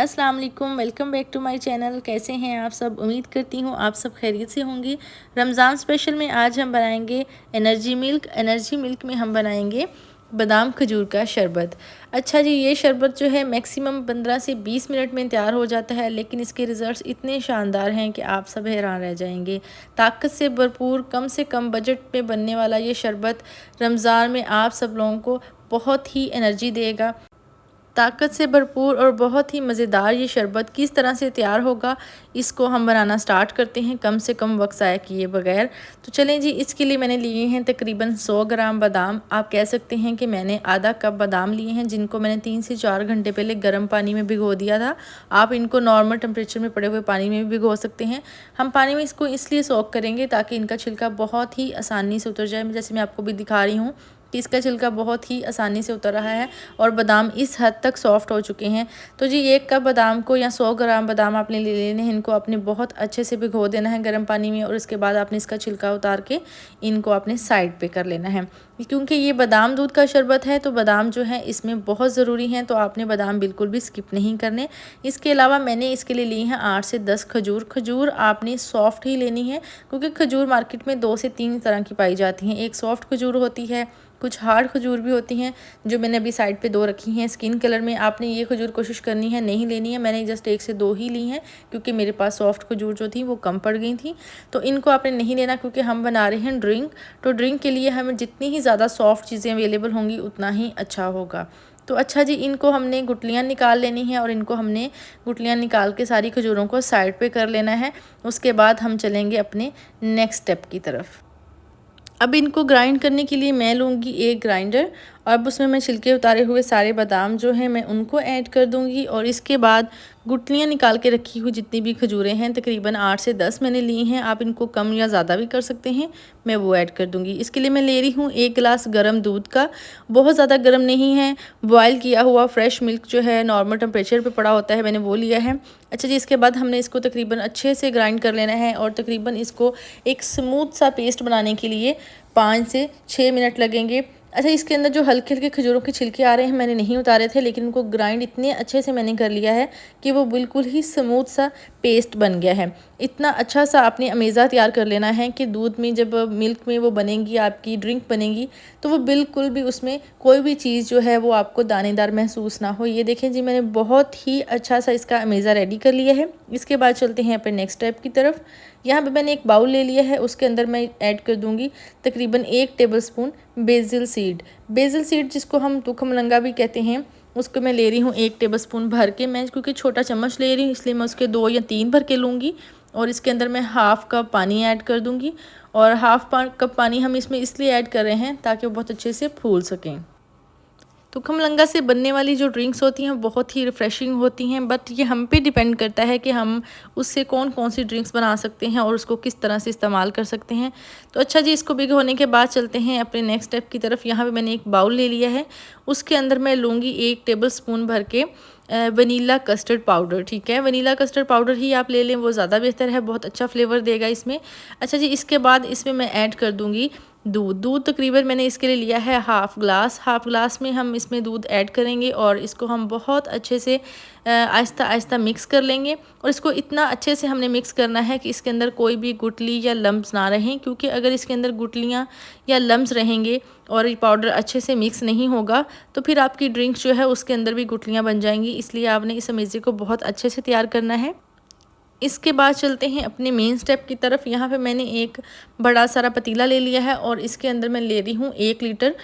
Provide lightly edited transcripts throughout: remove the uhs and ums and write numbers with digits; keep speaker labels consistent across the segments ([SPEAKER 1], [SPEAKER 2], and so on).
[SPEAKER 1] अस्सलाम वालेकुम, welcome back to my channel. कैसे हैं आप सब? उम्मीद करती हूँ आप सब खैरियत से होंगे। रमज़ान स्पेशल में आज हम बनाएंगे एनर्जी मिल्क में हम बनाएंगे बादाम खजूर का शरबत। अच्छा जी, ये शरबत जो है मैक्सिमम 15 से 20 मिनट में तैयार हो जाता है, लेकिन इसके रिज़ल्ट्स इतने शानदार हैं कि आप सब हैरान रह जाएंगे। ताकत से भरपूर, कम से कम बजट में बनने वाला ये शरबत रमज़ान में आप सब लोगों को बहुत ही एनर्जी देगा। ताकत से भरपूर और बहुत ही मज़ेदार ये शरबत किस तरह से तैयार होगा, इसको हम बनाना स्टार्ट करते हैं कम से कम वक्त ज़ाया किए बगैर। तो चलें जी, इसके लिए मैंने लिए हैं तकरीबन 100 ग्राम बादाम। आप कह सकते हैं कि मैंने आधा कप बादाम लिए हैं, जिनको मैंने 3 से 4 घंटे पहले गर्म पानी में भिगो दिया था। आप इनको नॉर्मल टेम्परेचर में पड़े हुए पानी में भी भिगो सकते हैं। हम पानी में इसको इसलिए सोक करेंगे ताकि इनका छिलका बहुत ही आसानी से उतर जाए। जैसे मैं आपको भी दिखा रही हूँ कि इसका छिलका बहुत ही आसानी से उतर रहा है और बादाम इस हद तक सॉफ्ट हो चुके हैं। तो जी, 1 कप बादाम को या 100 ग्राम बादाम आपने ले लेने हैं। इनको आपने बहुत अच्छे से भिगो देना है गर्म पानी में, और इसके बाद आपने इसका छिलका उतार के इनको आपने साइड पे कर लेना है। क्योंकि ये बादाम दूध का शरबत है तो बादाम जो है इसमें बहुत ज़रूरी हैं, तो आपने बादाम बिल्कुल भी स्किप नहीं करने। इसके अलावा मैंने इसके लिए ली हैं 8 से 10 खजूर। खजूर आपने सॉफ्ट ही लेनी है, क्योंकि खजूर मार्केट में 2 से 3 तरह की पाई जाती हैं। एक सॉफ्ट खजूर होती है, कुछ हार्ड खजूर भी होती हैं, जो मैंने अभी साइड पे 2 रखी हैं स्किन कलर में। आपने ये खजूर कोशिश करनी है नहीं लेनी है। मैंने जस्ट 1 से 2 ही ली हैं, क्योंकि मेरे पास सॉफ्ट खजूर जो थी वो कम पड़ गई थी। तो इनको आपने नहीं लेना, क्योंकि हम बना रहे हैं ड्रिंक। तो ड्रिंक के लिए हमें जितनी ही ज़्यादा सॉफ्ट चीज़ें अवेलेबल होंगी उतना ही अच्छा होगा। तो अच्छा जी, इनको हमने गुठलियाँ निकाल लेनी है, और इनको हमने गुठलियाँ निकाल के सारी खजूरों को साइड पे कर लेना है। उसके बाद हम चलेंगे अपने नेक्स्ट स्टेप की तरफ। अब इनको ग्राइंड करने के लिए मैं लूँगी एक ग्राइंडर। अब उसमें मैं छिलके उतारे हुए सारे बादाम जो हैं मैं उनको ऐड कर दूँगी, और इसके बाद गुठलियाँ निकाल के रखी हुई जितनी भी खजूरें हैं, तकरीबन 8 से 10 मैंने ली हैं। आप इनको कम या ज़्यादा भी कर सकते हैं, मैं वो ऐड कर दूँगी। इसके लिए मैं ले रही हूँ 1 गिलास गर्म दूध का। बहुत ज़्यादा गर्म नहीं है, बॉयल किया हुआ फ्रेश मिल्क जो है नॉर्मल टेम्परेचर पे पड़ा होता है, मैंने वो लिया है। अच्छा जी, इसके बाद हमने इसको तकरीबन अच्छे से ग्राइंड कर लेना है, और तकरीबन इसको एक स्मूथ सा पेस्ट बनाने के लिए 5 से 6 मिनट लगेंगे। अच्छा, इसके अंदर जो हल्के हल्के खजूरों के छिलके आ रहे हैं मैंने नहीं उतारे थे, लेकिन उनको ग्राइंड इतने अच्छे से मैंने कर लिया है कि वो बिल्कुल ही स्मूथ सा पेस्ट बन गया है। इतना अच्छा सा आपने अमेज़ा तैयार कर लेना है कि दूध में जब मिल्क में वो बनेगी, आपकी ड्रिंक बनेगी, तो वो बिल्कुल भी उसमें कोई भी चीज़ जो है वो आपको दानेदार महसूस ना हो। ये देखें जी, मैंने बहुत ही अच्छा सा इसका अमेज़ा रेडी कर लिया है। इसके बाद चलते हैं अपने नेक्स्ट स्टेप की तरफ। यहाँ पे मैंने एक बाउल ले लिया है, उसके अंदर मैं ऐड कर दूँगी तकरीबन 1 tablespoon BECIL seed. BECIL seed जिसको हम तुखमलंगा भी कहते हैं, उसको मैं ले रही हूँ 1 टेबलस्पून भर के। मैं क्योंकि छोटा चम्मच ले रही हूँ इसलिए मैं उसके 2 या 3 भर के लूँगी, और इसके अंदर मैं हाफ़ कप पानी ऐड कर दूँगी। और हाफ़ कप पानी हम इसमें इसलिए ऐड कर रहे हैं ताकि वो बहुत अच्छे से फूल सकें। तुखमलंगा से बनने वाली जो ड्रिंक्स होती हैं बहुत ही रिफ़्रेशिंग होती हैं, बट ये हम पे डिपेंड करता है कि हम उससे कौन कौन सी ड्रिंक्स बना सकते हैं और उसको किस तरह से इस्तेमाल कर सकते हैं। तो अच्छा जी, इसको भिगोने के बाद चलते हैं अपने नेक्स्ट स्टेप की तरफ। यहाँ पे मैंने एक बाउल ले लिया है, उसके अंदर मैं लूँगी 1 टेबलस्पून भर के वनीला कस्टर्ड पाउडर। ठीक है, वनीला कस्टर्ड पाउडर ही आप ले लें, वो ज़्यादा बेहतर है, बहुत अच्छा फ्लेवर देगा इसमें। अच्छा जी, इसके बाद इसमें मैं ऐड कर दूँगी दूध तकरीबन मैंने इसके लिए लिया है हाफ़ ग्लास में हम इसमें दूध ऐड करेंगे, और इसको हम बहुत अच्छे से आहिस्ता आहिस्ता मिक्स कर लेंगे। और इसको इतना अच्छे से हमने मिक्स करना है कि इसके अंदर कोई भी गुठली या लम्स ना रहें, क्योंकि अगर इसके अंदर गुठलियाँ या लम्स रहेंगे और ये पाउडर अच्छे से मिक्स नहीं होगा, तो फिर आपकी ड्रिंक जो है उसके अंदर भी गुठलियाँ बन जाएंगी। इसलिए आपने इस अमेज़े को बहुत अच्छे से तैयार करना है। इसके बाद चलते हैं अपने मेन स्टेप की तरफ। यहाँ पे मैंने एक बड़ा सारा पतीला ले लिया है, और इसके अंदर मैं ले रही हूँ 1 लीटर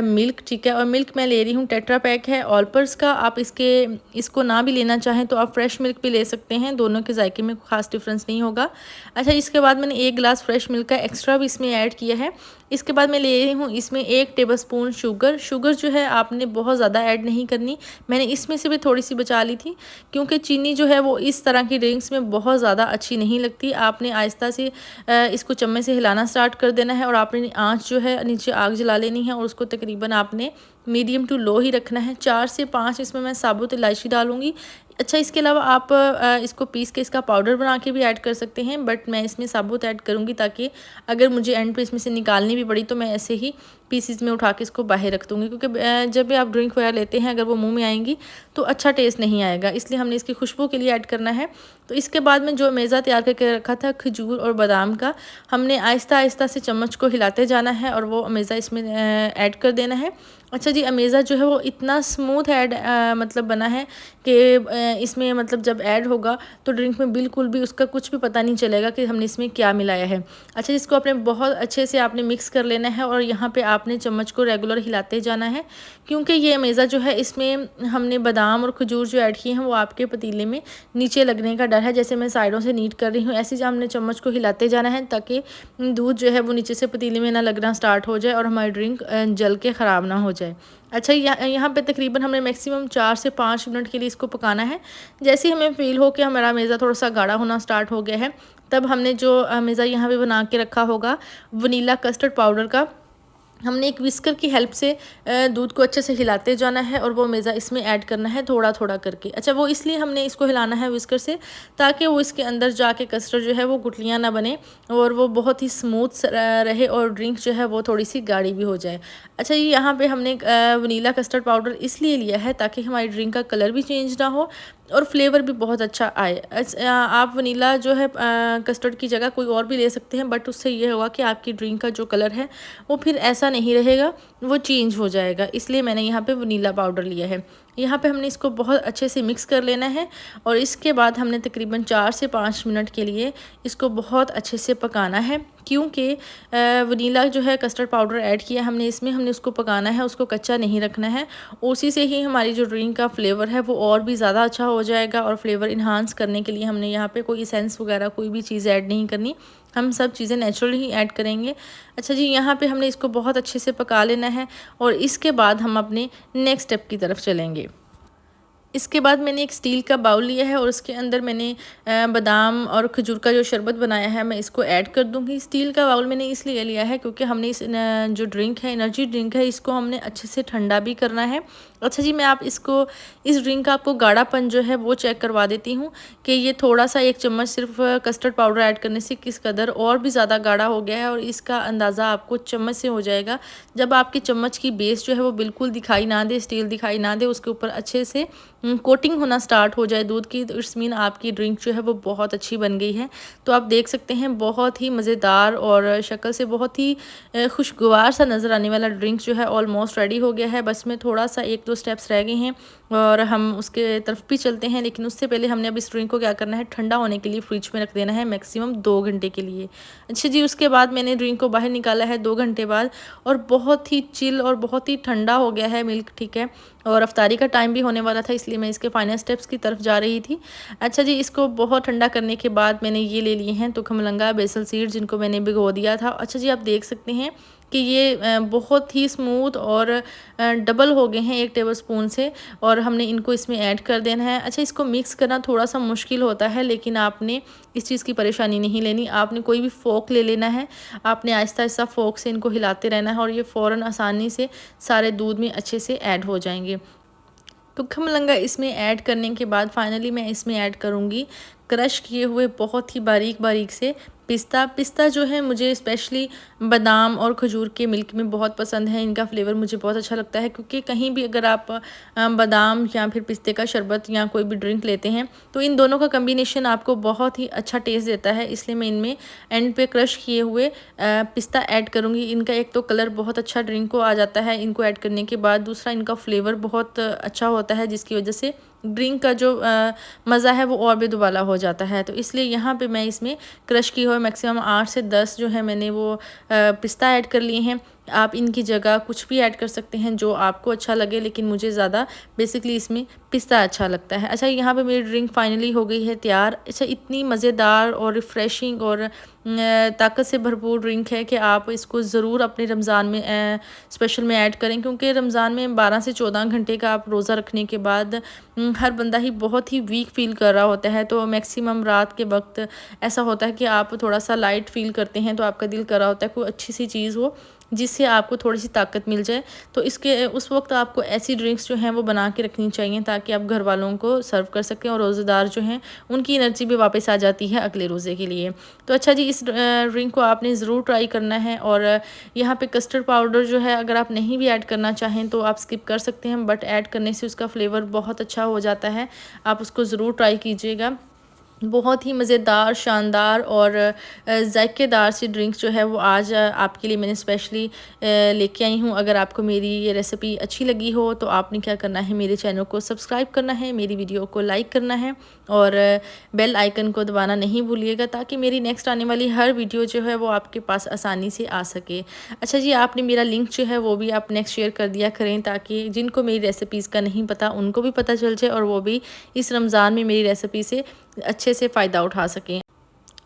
[SPEAKER 1] मिल्क। ठीक है, और मिल्क मैं ले रही हूँ टेट्रा पैक है ऑलपर्स का। आप इसको ना भी लेना चाहें तो आप फ्रेश मिल्क भी ले सकते हैं, दोनों के जायके में खास डिफरेंस नहीं होगा। अच्छा, इसके बाद मैंने 1 गिलास फ्रेश मिल्क का एक्स्ट्रा भी इसमें ऐड किया है। इसके बाद मैं ले रही हूँ इसमें 1 टेबलस्पून शुगर जो है आपने बहुत ज़्यादा ऐड नहीं करनी, मैंने इसमें से भी थोड़ी सी बचा ली थी, क्योंकि चीनी जो है वो इस तरह की ड्रिंक्स में बहुत ज़्यादा अच्छी नहीं लगती। आपने आहिस्ता से इसको चम्मच से हिलाना स्टार्ट कर देना है, और आपने आँच जो है नीचे आग जला लेनी है, और उसको तकरीबन आपने मीडियम टू लो ही रखना है। 4 से 5 इसमें मैं साबुत इलायची डालूँगी। अच्छा, इसके अलावा आप इसको पीस के इसका पाउडर बना के भी ऐड कर सकते हैं, बट मैं इसमें साबुत ऐड करूँगी ताकि अगर मुझे एंड पे इसमें से निकालनी भी पड़ी तो मैं ऐसे ही पीसेस में उठा के इसको बाहर रख दूँगी, क्योंकि जब भी आप ड्रिंक वगैरह लेते हैं अगर वो मुँह में आएँगी तो अच्छा टेस्ट नहीं आएगा, इसलिए हमने इसकी खुशबू के लिए ऐड करना है। तो इसके बाद में जो मेज़ा तैयार करके रखा था खजूर और बादाम का, हमने आहिस्ता-आहिस्ता से चम्मच को हिलाते जाना है और वो अमेज़ा इसमें ऐड कर देना है। अच्छा जी, अमेज़ा जो है वो इतना स्मूथ मतलब बना है कि इसमें मतलब जब ऐड होगा तो ड्रिंक में बिल्कुल भी उसका कुछ भी पता नहीं चलेगा कि हमने इसमें क्या मिलाया है। अच्छा, इसको आपने बहुत अच्छे से आपने मिक्स कर लेना है और यहाँ पे आपने चम्मच को रेगुलर हिलाते जाना है, क्योंकि ये अमेज़ा जो है इसमें हमने बादाम और खजूर जो ऐड किए हैं वो आपके पतीले में नीचे लगने का डर है। जैसे मैं साइडों से नीट कर रही हूँ, ऐसे ही हमने चम्मच को हिलाते जाना है ताकि दूध जो है वो नीचे से पतीले में ना लगना स्टार्ट हो जाए और हमारी ड्रिंक जल के ख़राब ना हो जाए। अच्छा, यहाँ पे तकरीबन हमें मैक्सिमम 4 से 5 मिनट के लिए इसको पकाना है। जैसे ही हमें फ़ील हो कि हमारा मेज़ा थोड़ा सा गाढ़ा होना स्टार्ट हो गया है, तब हमने जो मेज़ा यहाँ पे बना के रखा होगा वनीला कस्टर्ड पाउडर का, हमने एक विस्कर की हेल्प से दूध को अच्छे से हिलाते जाना है और वो मेज़ा इसमें ऐड करना है थोड़ा-थोड़ा करके। अच्छा, वो इसलिए हमने इसको हिलाना है विस्कर से ताकि वो इसके अंदर जाके कस्टर्ड जो है वो गुठलियाँ ना बने और वो बहुत ही स्मूथ रहे और ड्रिंक जो है वो थोड़ी-सी गाढ़ी भी हो जाए। अच्छा, ये यहाँ पे हमने वनीला कस्टर्ड पाउडर इसलिए लिया है ताकि हमारी ड्रिंक का कलर भी चेंज ना हो और फ्लेवर भी बहुत अच्छा आए। आप वनीला जो है कस्टर्ड की जगह कोई और भी ले सकते हैं, बट उससे ये होगा कि आपकी ड्रिंक का जो कलर है वो फिर ऐसा नहीं रहेगा, वो चेंज हो जाएगा, इसलिए मैंने यहाँ पे वनीला पाउडर लिया है। यहाँ पे हमने इसको बहुत अच्छे से मिक्स कर लेना है और इसके बाद हमने तकरीबन 4 से 5 मिनट के लिए इसको बहुत अच्छे से पकाना है, क्योंकि वनीला जो है कस्टर्ड पाउडर ऐड किया हमने इसमें, हमने उसको पकाना है, उसको कच्चा नहीं रखना है। उसी से ही हमारी जो ड्रिंक का फ्लेवर है वो और भी ज़्यादा अच्छा हो जाएगा और फ्लेवर इन्हांस करने के लिए हमने यहाँ पे कोई एसेंस वगैरह कोई भी चीज़ ऐड नहीं करनी, हम सब चीज़ें नेचुरल ही ऐड करेंगे। अच्छा जी, यहाँ पे हमने इसको बहुत अच्छे से पका लेना है और इसके बाद हम अपने नेक्स्ट स्टेप की तरफ चलेंगे। इसके बाद मैंने एक स्टील का बाउल लिया है और उसके अंदर मैंने बादाम और खजूर का जो शरबत बनाया है मैं इसको ऐड कर दूंगी। स्टील का बाउल मैंने इसलिए लिया है क्योंकि हमने इस जो ड्रिंक है, एनर्जी ड्रिंक है, इसको हमने अच्छे से ठंडा भी करना है। अच्छा जी, मैं इस ड्रिंक का आपको गाढ़ापन जो है वो चेक करवा देती हूँ कि ये थोड़ा सा 1 चम्मच सिर्फ कस्टर्ड पाउडर ऐड करने से किस कदर और भी ज़्यादा गाढ़ा हो गया है और इसका अंदाज़ा आपको चम्मच से हो जाएगा। जब आपकी चम्मच की बेस जो है वो बिल्कुल दिखाई ना दे, स्टील दिखाई ना दे, उसके ऊपर अच्छे से कोटिंग होना स्टार्ट हो जाए दूध की, तो इट्स मीन आपकी ड्रिंक जो है वो बहुत अच्छी बन गई है। तो आप देख सकते हैं बहुत ही मज़ेदार और शक्ल से बहुत ही खुशगवार सा नज़र आने वाला ड्रिंक जो है ऑलमोस्ट रेडी हो गया है। बस में थोड़ा सा 1-2 स्टेप्स रह गए हैं और हम उसके तरफ भी चलते हैं, लेकिन उससे पहले हमने अब इस ड्रिंक को क्या करना है, ठंडा होने के लिए फ्रिज में रख देना है मैक्सिमम 2 घंटे के लिए। अच्छा जी, उसके बाद मैंने ड्रिंक को बाहर निकाला है 2 घंटे बाद और बहुत ही चिल और बहुत ही ठंडा हो गया है मिल्क, ठीक है। और अफ्तारी का टाइम भी होने वाला था, इसलिए मैं इसके फाइनल स्टेप्स की तरफ जा रही थी। अच्छा जी, इसको बहुत ठंडा करने के बाद मैंने ये ले लिए हैं तुखमलंगा, बेसल सीड, जिनको मैंने भिगो दिया था। अच्छा जी, आप देख सकते हैं कि ये बहुत ही स्मूथ और डबल हो गए हैं 1 टेबलस्पून से और हमने इनको इसमें ऐड कर देना है। अच्छा, इसको मिक्स करना थोड़ा सा मुश्किल होता है, लेकिन आपने इस चीज़ की परेशानी नहीं लेनी। आपने कोई भी फ़ोक ले लेना है, आपने आहिस्ता-आहिस्ता फ़ोक से इनको हिलाते रहना है और ये फ़ौरन आसानी से सारे दूध में अच्छे से ऐड हो जाएंगे। तुखमलंगा इसमें ऐड करने के बाद फाइनली मैं इसमें ऐड करूँगी क्रश किए हुए बहुत ही बारीक से पिस्ता जो है मुझे स्पेशली बादाम और खजूर के मिल्क में बहुत पसंद है। इनका फ्लेवर मुझे बहुत अच्छा लगता है, क्योंकि कहीं भी अगर आप बादाम या फिर पिस्ते का शरबत या कोई भी ड्रिंक लेते हैं तो इन दोनों का कम्बिनेशन आपको बहुत ही अच्छा टेस्ट देता है। इसलिए मैं इनमें एंड पे क्रश किए हुए पिस्ता ऐड करूँगी। इनका एक तो कलर बहुत अच्छा ड्रिंक को आ जाता है इनको ऐड करने के बाद, दूसरा इनका फ्लेवर बहुत अच्छा होता है जिसकी वजह से ड्रिंक का जो मज़ा है वो और भी दुबाला हो जाता है। तो इसलिए यहाँ पे मैं इसमें क्रश की हुए मैक्सिमम 8 से 10 जो है मैंने वो पिस्ता ऐड कर लिए हैं। आप इनकी जगह कुछ भी ऐड कर सकते हैं जो आपको अच्छा लगे, लेकिन मुझे ज़्यादा बेसिकली इसमें पिस्ता अच्छा लगता है। अच्छा, यहाँ पे मेरी ड्रिंक फाइनली हो गई है तैयार। अच्छा, इतनी मज़ेदार और रिफ़्रेशिंग और ताकत से भरपूर ड्रिंक है कि आप इसको ज़रूर अपने रमज़ान में स्पेशल में ऐड करें, क्योंकि रमज़ान में 12 से 14 घंटे का आप रोज़ा रखने के बाद हर बंदा ही बहुत ही वीक फ़ील कर रहा होता है। तो मैक्सिमम रात के वक्त ऐसा होता है कि आप थोड़ा सा लाइट फ़ील करते हैं, तो आपका दिल कर रहा होता है कोई अच्छी सी चीज़ हो जिससे आपको थोड़ी सी ताकत मिल जाए। तो इसके उस वक्त आपको ऐसी ड्रिंक्स जो हैं वो बना के रखनी चाहिए ताकि आप घर वालों को सर्व कर सकें और रोज़ेदार जो हैं उनकी एनर्जी भी वापस आ जाती है अगले रोज़े के लिए। तो अच्छा जी, इस ड्रिंक को आपने ज़रूर ट्राई करना है। और यहाँ पे कस्टर्ड पाउडर जो है अगर आप नहीं भी ऐड करना चाहें तो आप स्किप कर सकते हैं, बट ऐड करने से उसका फ्लेवर बहुत अच्छा हो जाता है। आप उसको ज़रूर ट्राई कीजिएगा। बहुत ही मज़ेदार, शानदार और ज़ायकेदार सी ड्रिंक्स जो है वो आज आपके लिए मैंने स्पेशली लेके आई हूँ। अगर आपको मेरी ये रेसिपी अच्छी लगी हो तो आपने क्या करना है, मेरे चैनल को सब्सक्राइब करना है, मेरी वीडियो को लाइक करना है और बेल आइकन को दबाना नहीं भूलिएगा ताकि मेरी नेक्स्ट आने वाली हर वीडियो जो है वो आपके पास आसानी से आ सके। अच्छा जी, आपने मेरा लिंक जो है वो भी आप नेक्स्ट शेयर कर दिया करें ताकि जिनको मेरी रेसिपीज़ का नहीं पता उनको भी पता चल जाए और वो भी इस रमज़ान में मेरी रेसिपी से अच्छे से फ़ायदा उठा सकें।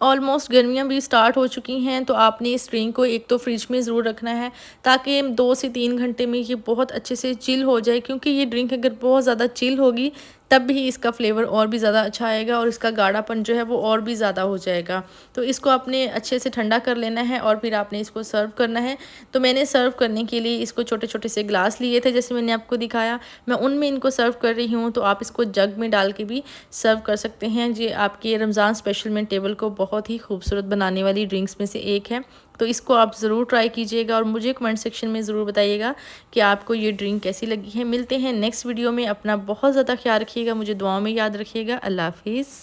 [SPEAKER 1] ऑलमोस्ट गर्मियाँ भी स्टार्ट हो चुकी हैं, तो आपने इस ड्रिंक को एक तो फ्रिज में ज़रूर रखना है ताकि 2 से 3 घंटे में ये बहुत अच्छे से चिल हो जाए, क्योंकि ये ड्रिंक अगर बहुत ज़्यादा चिल होगी तब भी इसका फ्लेवर और भी ज़्यादा अच्छा आएगा और इसका गाढ़ापन जो है वो और भी ज़्यादा हो जाएगा। तो इसको आपने अच्छे से ठंडा कर लेना है और फिर आपने इसको सर्व करना है। तो मैंने सर्व करने के लिए इसको छोटे छोटे से ग्लास लिए थे जैसे मैंने आपको दिखाया, मैं उनमें इनको सर्व कर रही हूँ। तो आप इसको जग में डाल के भी सर्व कर सकते हैं। ये आपके रमज़ान स्पेशल में टेबल को बहुत ही खूबसूरत बनाने वाली ड्रिंक्स में से एक है। तो इसको आप ज़रूर ट्राई कीजिएगा और मुझे कमेंट सेक्शन में ज़रूर बताइएगा कि आपको ये ड्रिंक कैसी लगी है। मिलते हैं नेक्स्ट वीडियो में। अपना बहुत ज़्यादा ख्याल रखिएगा, मुझे दुआओं में याद रखिएगा। अल्लाह हाफिज़।